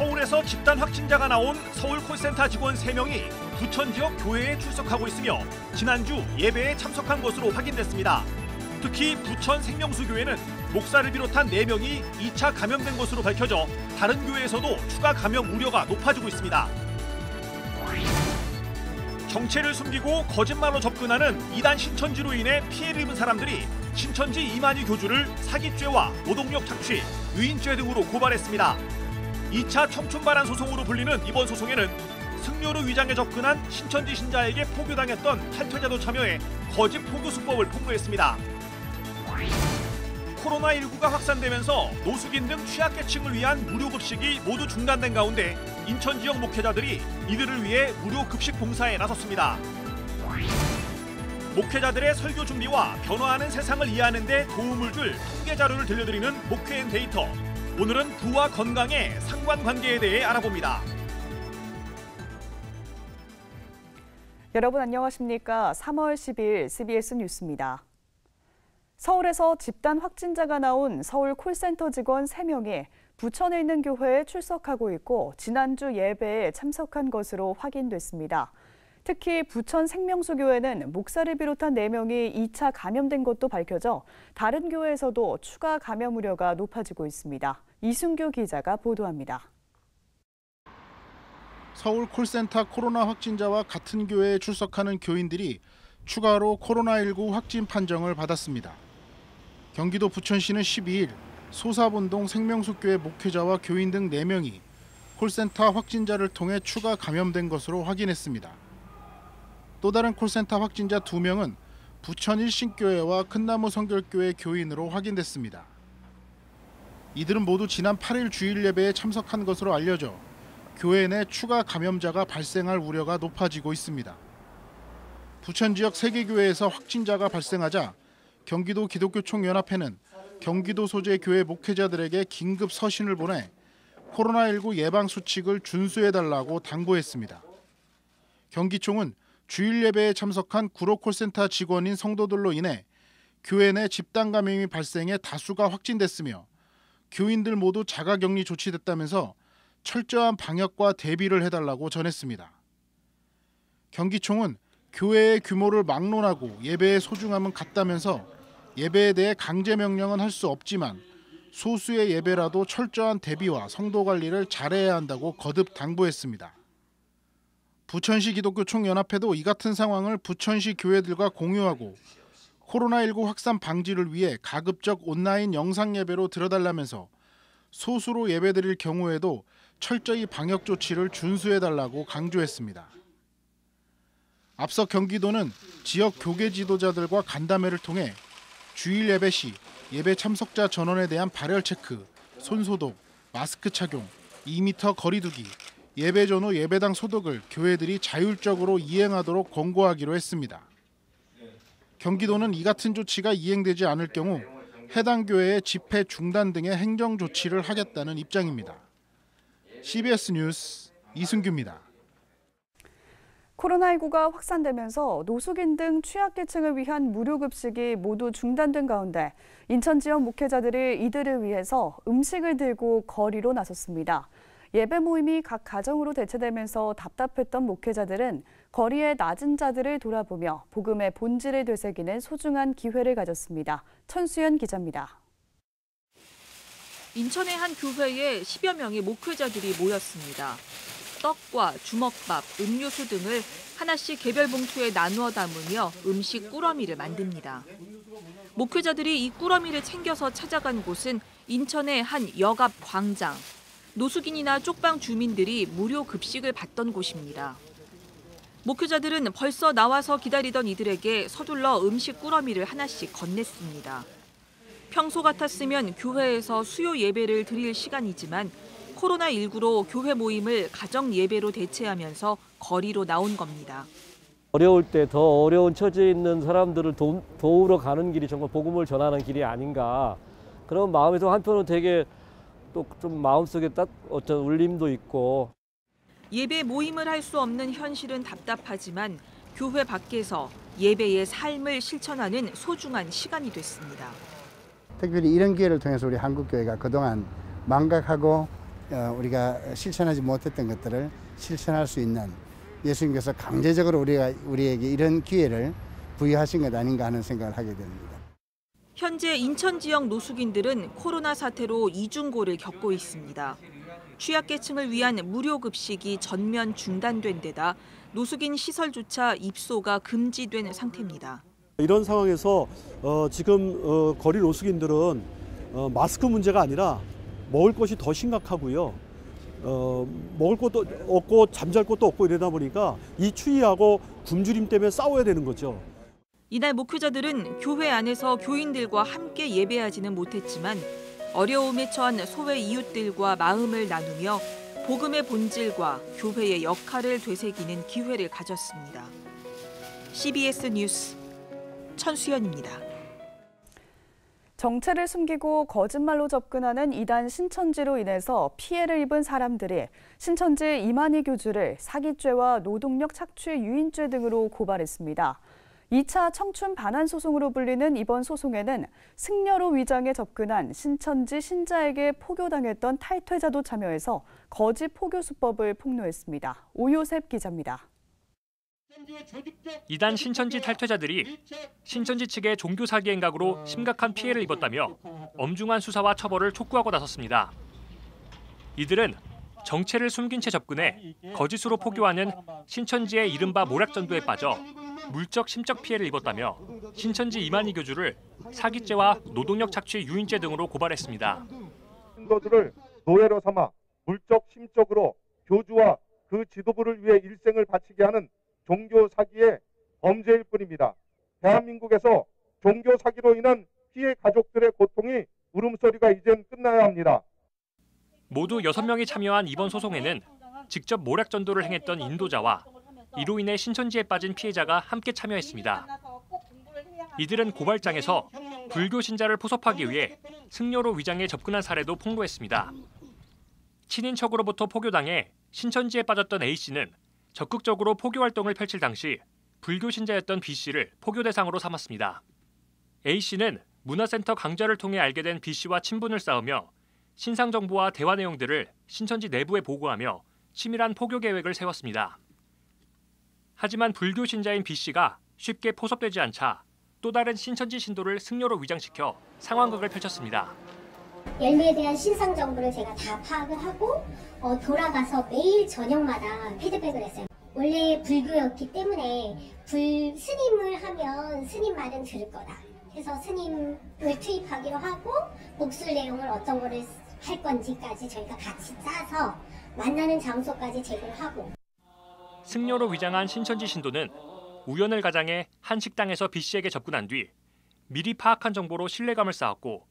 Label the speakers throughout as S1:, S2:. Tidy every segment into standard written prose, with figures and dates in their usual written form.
S1: 서울에서 집단 확진자가 나온 서울 콜센터 직원 3명이 부천 지역 교회에 출석하고 있으며 지난주 예배에 참석한 것으로 확인됐습니다. 특히 부천 생명수교회는 목사를 비롯한 4명이 2차 감염된 것으로 밝혀져 다른 교회에서도 추가 감염 우려가 높아지고 있습니다. 정체를 숨기고 거짓말로 접근하는 이단 신천지로 인해 피해를 입은 사람들이 신천지 이만희 교주를 사기죄와 노동력 착취, 유인죄 등으로 고발했습니다. 2차 청춘반환 소송으로 불리는 이번 소송에는 승려로 위장해 접근한 신천지 신자에게 포교당했던 탈퇴자도 참여해 거짓 포교 수법을 폭로했습니다. 코로나19가 확산되면서 노숙인 등 취약계층을 위한 무료급식이 모두 중단된 가운데 인천 지역 목회자들이 이들을 위해 무료급식 봉사에 나섰습니다. 목회자들의 설교 준비와 변화하는 세상을 이해하는 데 도움을 줄 통계 자료를 들려드리는 목회앤데이터. 오늘은 부와 건강의 상관관계에 대해 알아봅니다.
S2: 여러분 안녕하십니까? 3월 10일 CBS 뉴스입니다. 서울에서 집단 확진자가 나온 서울 콜센터 직원 3명이 부천에 있는 교회에 출석하고 있고 지난주 예배에 참석한 것으로 확인됐습니다. 특히 부천 생명수교회는 목사를 비롯한 4명이 2차 감염된 것도 밝혀져 다른 교회에서도 추가 감염 우려가 높아지고 있습니다. 이순규 기자가 보도합니다.
S3: 서울 콜센터 코로나 확진자와 같은 교회에 출석하는 교인들이 추가로 코로나19 확진 판정을 받았습니다. 경기도 부천시는 12일 소사본동 생명수교회 목회자와 교인 등 4명이 콜센터 확진자를 통해 추가 감염된 것으로 확인했습니다. 또 다른 콜센터 확진자 2명은 부천 일신교회와 큰나무 성결교회 교인으로 확인됐습니다. 이들은 모두 지난 8일 주일 예배에 참석한 것으로 알려져 교회 내 추가 감염자가 발생할 우려가 높아지고 있습니다. 부천 지역 3개 교회에서 확진자가 발생하자 경기도 기독교총연합회는 경기도 소재 교회 목회자들에게 긴급 서신을 보내 코로나19 예방 수칙을 준수해달라고 당부했습니다. 경기총은 주일 예배에 참석한 구로 콜센터 직원인 성도들로 인해 교회 내 집단 감염이 발생해 다수가 확진됐으며 교인들 모두 자가격리 조치됐다면서 철저한 방역과 대비를 해달라고 전했습니다. 경기총은 교회의 규모를 막론하고 예배의 소중함은 같다면서 예배에 대해 강제 명령은 할 수 없지만 소수의 예배라도 철저한 대비와 성도 관리를 잘해야 한다고 거듭 당부했습니다. 부천시 기독교총연합회도 이 같은 상황을 부천시 교회들과 공유하고 코로나19 확산 방지를 위해 가급적 온라인 영상 예배로 들어달라면서 소수로 예배드릴 경우에도 철저히 방역 조치를 준수해달라고 강조했습니다. 앞서 경기도는 지역 교계 지도자들과 간담회를 통해 주일 예배 시 예배 참석자 전원에 대한 발열 체크, 손소독, 마스크 착용, 2m 거리 두기, 예배 전후 예배당 소독을 교회들이 자율적으로 이행하도록 권고하기로 했습니다. 경기도는 이 같은 조치가 이행되지 않을 경우 해당 교회의 집회 중단 등의 행정 조치를 하겠다는 입장입니다. CBS 뉴스 이순규입니다.
S2: 코로나19가 확산되면서 노숙인 등 취약계층을 위한 무료급식이 모두 중단된 가운데 인천 지역 목회자들이 이들을 위해서 음식을 들고 거리로 나섰습니다. 예배 모임이 각 가정으로 대체되면서 답답했던 목회자들은 거리의 낮은 자들을 돌아보며 복음의 본질을 되새기는 소중한 기회를 가졌습니다. 천수연 기자입니다.
S4: 인천의 한 교회에 10여 명의 목회자들이 모였습니다. 떡과 주먹밥, 음료수 등을 하나씩 개별 봉투에 나누어 담으며 음식 꾸러미를 만듭니다. 목회자들이 이 꾸러미를 챙겨서 찾아간 곳은 인천의 한 역앞 광장. 노숙인이나 쪽방 주민들이 무료 급식을 받던 곳입니다. 목회자들은 벌써 나와서 기다리던 이들에게 서둘러 음식 꾸러미를 하나씩 건넸습니다. 평소 같았으면 교회에서 수요 예배를 드릴 시간이지만 코로나19로 교회 모임을 가정 예배로 대체하면서 거리로 나온 겁니다.
S5: 어려울 때 더 어려운 처지에 있는 사람들을 도우러 가는 길이 정말 복음을 전하는 길이 아닌가. 그런 마음에서 한편으로 되게 또 좀 마음속에 어떤 울림도 있고.
S4: 예배 모임을 할 수 없는 현실은 답답하지만 교회 밖에서 예배의 삶을 실천하는 소중한 시간이 됐습니다.
S6: 특별히 이런 기회를 통해서 우리 한국교회가 그동안 망각하고 우리가 실천하지 못했던 것들을 실천할 수 있는 예수님께서 강제적으로 우리에게 이런 기회를 부여하신 것 아닌가 하는 생각을 하게 됩니다.
S4: 현재 인천 지역 노숙인들은 코로나 사태로 이중고를 겪고 있습니다. 취약계층을 위한 무료 급식이 전면 중단된 데다 노숙인 시설조차 입소가 금지된 상태입니다.
S7: 이런 상황에서 지금 거리 노숙인들은 마스크 문제가 아니라 먹을 것이 더 심각하고요. 먹을 것도 없고 잠잘 것도 없고 이러다 보니까 이 추위하고 굶주림 때문에 싸워야 되는 거죠.
S4: 이날 목회자들은 교회 안에서 교인들과 함께 예배하지는 못했지만 어려움에 처한 소외 이웃들과 마음을 나누며 복음의 본질과 교회의 역할을 되새기는 기회를 가졌습니다. CBS 뉴스 천수연입니다.
S2: 정체를 숨기고 거짓말로 접근하는 이단 신천지로 인해서 피해를 입은 사람들이 신천지 이만희 교주를 사기죄와 노동력 착취 유인죄 등으로 고발했습니다. 2차 청춘 반환 소송으로 불리는 이번 소송에는 승려로 위장해 접근한 신천지 신자에게 포교당했던 탈퇴자도 참여해서 거짓 포교 수법을 폭로했습니다. 오요셉 기자입니다.
S1: 이단 신천지 탈퇴자들이 신천지 측의 종교 사기 행각으로 심각한 피해를 입었다며 엄중한 수사와 처벌을 촉구하고 나섰습니다. 이들은 정체를 숨긴 채 접근해 거짓으로 포교하는 신천지의 이른바 모략전도에 빠져 물적 심적 피해를 입었다며 신천지 이만희 교주를 사기죄와 노동력 착취 유인죄 등으로 고발했습니다.
S8: 신도들을 노예로 삼아 물적 심적으로 교주와 그 지도부를 위해 일생을 바치게 하는 종교 사기의 범죄일 뿐입니다. 대한민국에서 종교 사기로 인한 피해 가족들의 고통이 울음소리가 이젠 끝나야 합니다.
S1: 모두 6명이 참여한 이번 소송에는 직접 모략 전도를 행했던 인도자와 이로 인해 신천지에 빠진 피해자가 함께 참여했습니다. 이들은 고발장에서 불교 신자를 포섭하기 위해 승려로 위장해 접근한 사례도 폭로했습니다. 친인척으로부터 포교당해 신천지에 빠졌던 A씨는 적극적으로 포교 활동을 펼칠 당시 불교 신자였던 B씨를 포교 대상으로 삼았습니다. A씨는 문화센터 강좌를 통해 알게 된 B씨와 친분을 쌓으며 신상 정보와 대화 내용들을 신천지 내부에 보고하며 치밀한 포교 계획을 세웠습니다. 하지만 불교 신자인 B씨가 쉽게 포섭되지 않자 또 다른 신천지 신도를 승려로 위장시켜 상황극을 펼쳤습니다.
S9: 열매에 대한 신상 정보를 제가 다 파악을 하고 돌아가서 매일 저녁마다 피드백을 했어요. 원래 불교였기 때문에 스님을 하면 스님 말은 들을 거다. 그래서 스님을 투입하기로 하고 목술 내용을 어떤 거를 할 건지까지 저희가 같이 짜서 만나는 장소까지 제공을 하고.
S1: 승려로 위장한 신천지 신도는 우연을 가장해 한 식당에서 B씨에게 접근한 뒤 미리 파악한 정보로 신뢰감을 쌓았고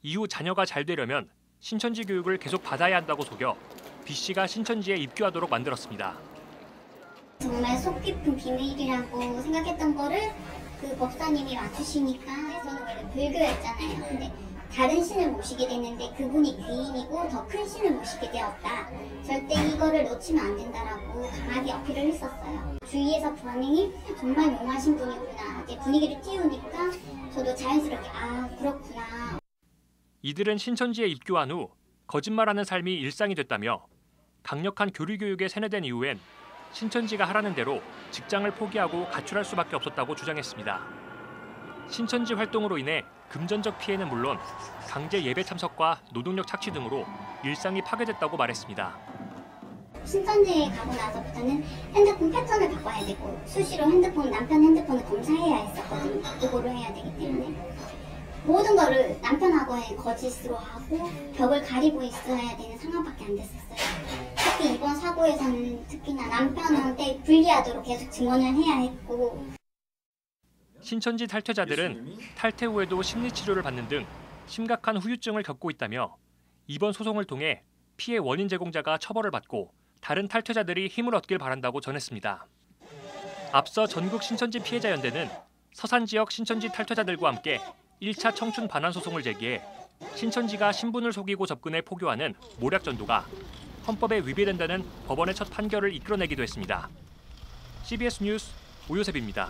S1: 이후 자녀가 잘 되려면 신천지 교육을 계속 받아야 한다고 속여 B씨가 신천지에 입교하도록 만들었습니다.
S9: 정말 속 깊은 비밀이라고 생각했던 거를 그 목사님이 맞추시니까 저는 원래 불교였잖아요. 근데 다른 신을 모시게 됐는데 그분이 귀인이고 더 큰 신을 모시게 되었다. 절대 이거를 놓치면 안 된다라고 강하게 어필을 했었어요. 주위에서 반응이 정말 용하신 분이구나. 이제 분위기를 띄우니까 저도 자연스럽게 그렇구나.
S1: 이들은 신천지에 입교한 후 거짓말하는 삶이 일상이 됐다며 강력한 교리 교육에 세뇌된 이후엔 신천지가 하라는 대로 직장을 포기하고 가출할 수밖에 없었다고 주장했습니다. 신천지 활동으로 인해 금전적 피해는 물론 강제 예배 참석과 노동력 착취 등으로 일상이 파괴됐다고 말했습니다.
S9: 신천지에 가고 나서부터는 핸드폰 패턴을 바꿔야 되고 수시로 남편 핸드폰을 검사해야 했었거든요. 그거를 해야 되기 때문에 모든 거를 남편하고의 거짓으로 하고 벽을 가리고 있어야 되는 상황밖에 안 됐었어요. 특히 이번 사고에서는 특히나 남편한테 불리하도록 계속 증언을 해야 했고.
S1: 신천지 탈퇴자들은 탈퇴 후에도 심리치료를 받는 등 심각한 후유증을 겪고 있다며 이번 소송을 통해 피해 원인 제공자가 처벌을 받고 다른 탈퇴자들이 힘을 얻길 바란다고 전했습니다. 앞서 전국 신천지 피해자연대는 서산 지역 신천지 탈퇴자들과 함께 1차 청춘 반환 소송을 제기해 신천지가 신분을 속이고 접근해 포교하는 모략 전도가 헌법에 위배된다는 법원의 첫 판결을 이끌어내기도 했습니다. CBS 뉴스 오요셉입니다.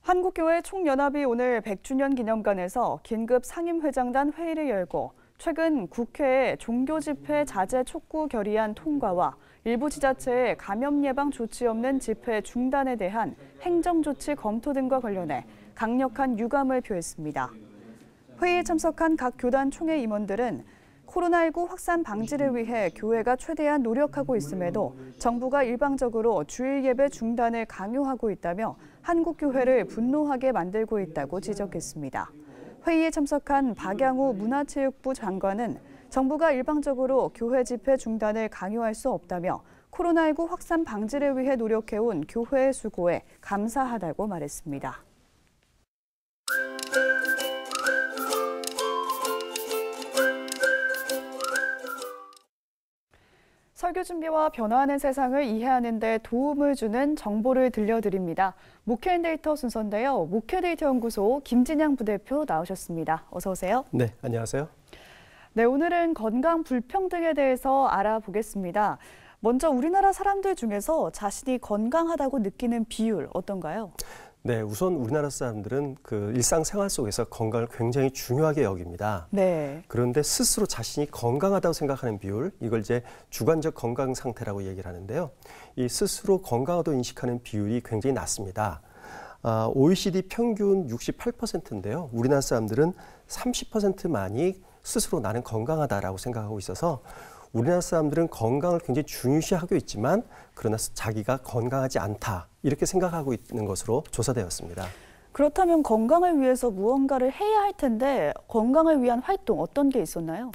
S2: 한국교회 총연합이 오늘 100주년 기념관에서 긴급 상임회장단 회의를 열고 최근 국회에 종교집회 자제 촉구 결의안 통과와 일부 지자체의 감염 예방 조치 없는 집회 중단에 대한 행정조치 검토 등과 관련해 강력한 유감을 표했습니다. 회의에 참석한 각 교단 총회 임원들은 코로나19 확산 방지를 위해 교회가 최대한 노력하고 있음에도 정부가 일방적으로 주일 예배 중단을 강요하고 있다며 한국교회를 분노하게 만들고 있다고 지적했습니다. 회의에 참석한 박양우 문화체육부 장관은 정부가 일방적으로 교회 집회 중단을 강요할 수 없다며 코로나19 확산 방지를 위해 노력해온 교회의 수고에 감사하다고 말했습니다. 설교 준비와 변화하는 세상을 이해하는 데 도움을 주는 정보를 들려드립니다. 목회인데이터 순서인데요. 목회데이터 연구소 김진양 부대표 나오셨습니다. 어서 오세요.
S10: 네, 안녕하세요.
S2: 네, 오늘은 건강 불평등에 대해서 알아보겠습니다. 먼저 우리나라 사람들 중에서 자신이 건강하다고 느끼는 비율 어떤가요?
S10: 네, 우선 우리나라 사람들은 그 일상생활 속에서 건강을 굉장히 중요하게 여깁니다.
S2: 네.
S10: 그런데 스스로 자신이 건강하다고 생각하는 비율, 이걸 이제 주관적 건강 상태라고 얘기를 하는데요. 이 스스로 건강하다고 인식하는 비율이 굉장히 낮습니다. OECD 평균 68%인데요. 우리나라 사람들은 30%만이 스스로 나는 건강하다라고 생각하고 있어서 우리나라 사람들은 건강을 굉장히 중요시하고 있지만 그러나 자기가 건강하지 않다 이렇게 생각하고 있는 것으로 조사되었습니다.
S2: 그렇다면 건강을 위해서 무언가를 해야 할 텐데 건강을 위한 활동 어떤 게 있었나요?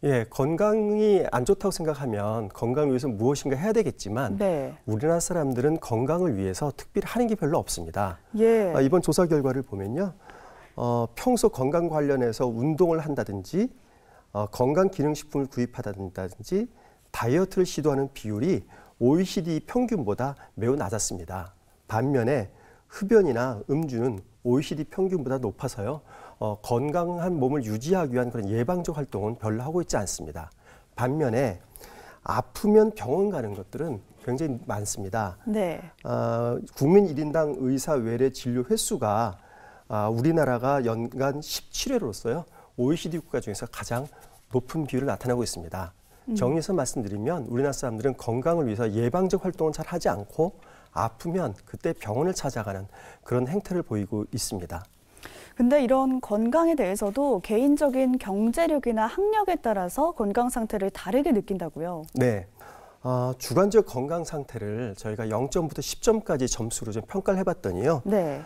S10: 예, 건강이 안 좋다고 생각하면 건강을 위해서 무엇인가 해야 되겠지만
S2: 네.
S10: 우리나라 사람들은 건강을 위해서 특별히 하는 게 별로 없습니다.
S2: 예.
S10: 이번 조사 결과를 보면요. 평소 건강 관련해서 운동을 한다든지 건강기능식품을 구입하다든지 다이어트를 시도하는 비율이 OECD 평균보다 매우 낮았습니다. 반면에 흡연이나 음주는 OECD 평균보다 높아서요. 건강한 몸을 유지하기 위한 그런 예방적 활동은 별로 하고 있지 않습니다. 반면에 아프면 병원 가는 것들은 굉장히 많습니다.
S2: 네.
S10: 국민 1인당 의사 외래 진료 횟수가 우리나라가 연간 17회로서요. OECD 국가 중에서 가장 높은 비율을 나타내고 있습니다. 정리해서 말씀드리면 우리나라 사람들은 건강을 위해서 예방적 활동은 잘 하지 않고 아프면 그때 병원을 찾아가는 그런 행태를 보이고 있습니다.
S2: 근데 이런 건강에 대해서도 개인적인 경제력이나 학력에 따라서 건강 상태를 다르게 느낀다고요?
S10: 네. 주관적 건강 상태를 저희가 0점부터 10점까지 점수로 좀 평가를 해봤더니요.
S2: 네.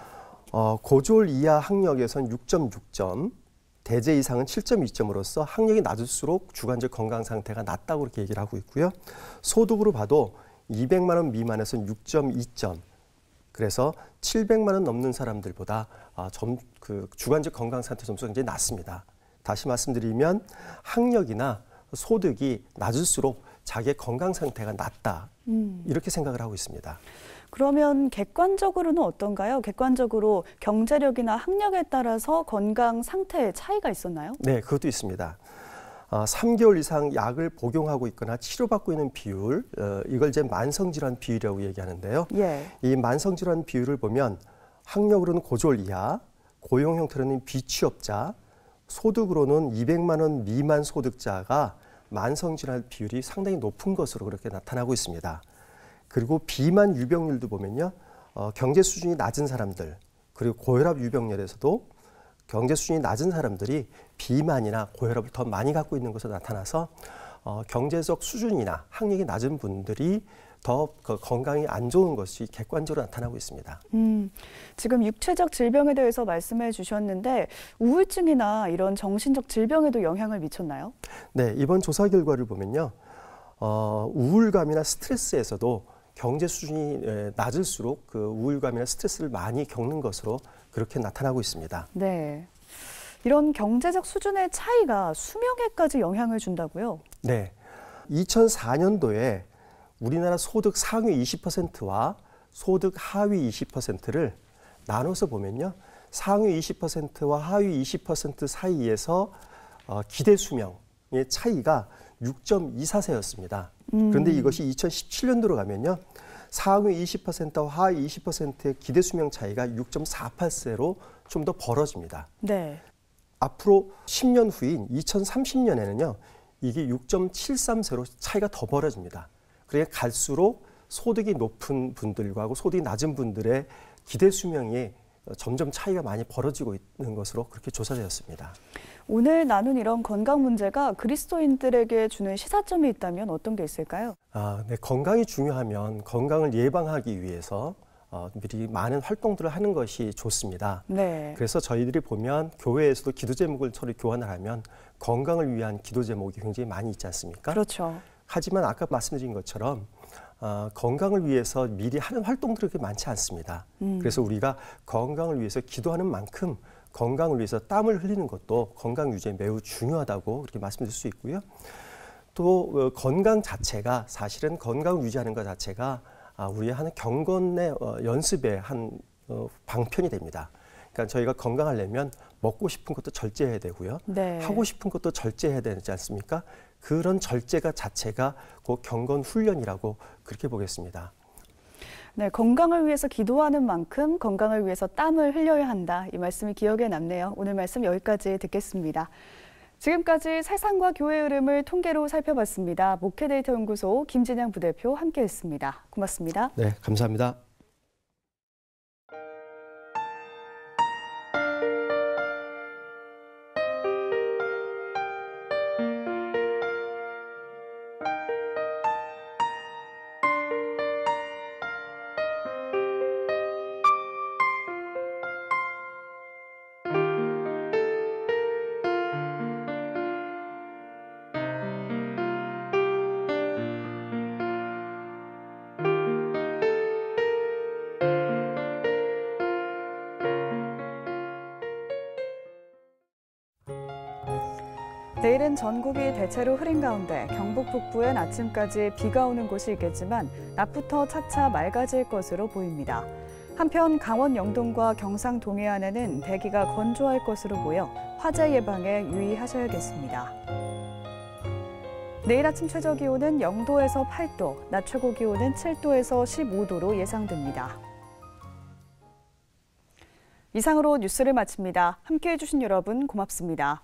S10: 고졸 이하 학력에선 6.6점, 대제 이상은 7.2점으로서 학력이 낮을수록 주관적 건강 상태가 낮다고 그렇게 얘기를 하고 있고요. 소득으로 봐도 200만 원 미만에서는 6.2점. 그래서 700만 원 넘는 사람들보다 주관적 건강 상태 점수가 굉장히 낮습니다. 다시 말씀드리면 학력이나 소득이 낮을수록 자기의 건강 상태가 낮다. 이렇게 생각을 하고 있습니다.
S2: 그러면 객관적으로는 어떤가요? 객관적으로 경제력이나 학력에 따라서 건강 상태에 차이가 있었나요?
S10: 네, 그것도 있습니다. 3개월 이상 약을 복용하고 있거나 치료받고 있는 비율, 이걸 이제 만성질환 비율이라고 얘기하는데요.
S2: 예.
S10: 이 만성질환 비율을 보면 학력으로는 고졸 이하, 고용 형태로는 비취업자, 소득으로는 200만 원 미만 소득자가 만성질환 비율이 상당히 높은 것으로 그렇게 나타나고 있습니다. 그리고 비만 유병률도 보면요. 경제 수준이 낮은 사람들, 그리고 고혈압 유병률에서도 경제 수준이 낮은 사람들이 비만이나 고혈압을 더 많이 갖고 있는 것으로 나타나서 경제적 수준이나 학력이 낮은 분들이 더 건강이 안 좋은 것이 객관적으로 나타나고 있습니다.
S2: 지금 육체적 질병에 대해서 말씀해 주셨는데 우울증이나 이런 정신적 질병에도 영향을 미쳤나요?
S10: 네, 이번 조사 결과를 보면요. 우울감이나 스트레스에서도 경제 수준이 낮을수록 그 우울감이나 스트레스를 많이 겪는 것으로 그렇게 나타나고 있습니다.
S2: 네. 이런 경제적 수준의 차이가 수명에까지 영향을 준다고요?
S10: 네. 2004년도에 우리나라 소득 상위 20%와 소득 하위 20%를 나눠서 보면요. 상위 20%와 하위 20% 사이에서 기대 수명의 차이가 6.24세였습니다. 그런데 이것이 2017년도로 가면요. 상위 20%와 하위 20%의 기대 수명 차이가 6.48세로 좀 더 벌어집니다.
S2: 네.
S10: 앞으로 10년 후인 2030년에는요. 이게 6.730로 차이가 더 벌어집니다. 그러니까 갈수록 소득이 높은 분들과 소득이 낮은 분들의 기대 수명이 점점 차이가 많이 벌어지고 있는 것으로 그렇게 조사되었습니다.
S2: 오늘 나눈 이런 건강 문제가 그리스도인들에게 주는 시사점이 있다면 어떤 게 있을까요?
S10: 네, 건강이 중요하면 건강을 예방하기 위해서 미리 많은 활동들을 하는 것이 좋습니다.
S2: 네.
S10: 그래서 저희들이 보면 교회에서도 기도 제목을 서로 교환을 하면 건강을 위한 기도 제목이 굉장히 많이 있지 않습니까?
S2: 그렇죠.
S10: 하지만 아까 말씀드린 것처럼 건강을 위해서 미리 하는 활동들이 그렇게 많지 않습니다. 그래서 우리가 건강을 위해서 기도하는 만큼 건강을 위해서 땀을 흘리는 것도 건강 유지에 매우 중요하다고 그렇게 말씀드릴 수 있고요. 또 건강 자체가 사실은 건강을 유지하는 것 자체가 우리의 한 경건의 연습의 한 방편이 됩니다. 그러니까 저희가 건강하려면 먹고 싶은 것도 절제해야 되고요.
S2: 네.
S10: 하고 싶은 것도 절제해야 되지 않습니까? 그런 절제가 자체가 곧 경건 훈련이라고 그렇게 보겠습니다.
S2: 네, 건강을 위해서 기도하는 만큼 건강을 위해서 땀을 흘려야 한다. 이 말씀이 기억에 남네요. 오늘 말씀 여기까지 듣겠습니다. 지금까지 세상과 교회 흐름을 통계로 살펴봤습니다. 목회데이터 연구소 김진양 부대표 함께했습니다. 고맙습니다.
S10: 네, 감사합니다.
S2: 내일은 전국이 대체로 흐린 가운데 경북 북부엔 아침까지 비가 오는 곳이 있겠지만 낮부터 차차 맑아질 것으로 보입니다. 한편 강원 영동과 경상 동해안에는 대기가 건조할 것으로 보여 화재 예방에 유의하셔야겠습니다. 내일 아침 최저기온은 0도에서 8도, 낮 최고기온은 7도에서 15도로 예상됩니다. 이상으로 뉴스를 마칩니다. 함께해 주신 여러분 고맙습니다.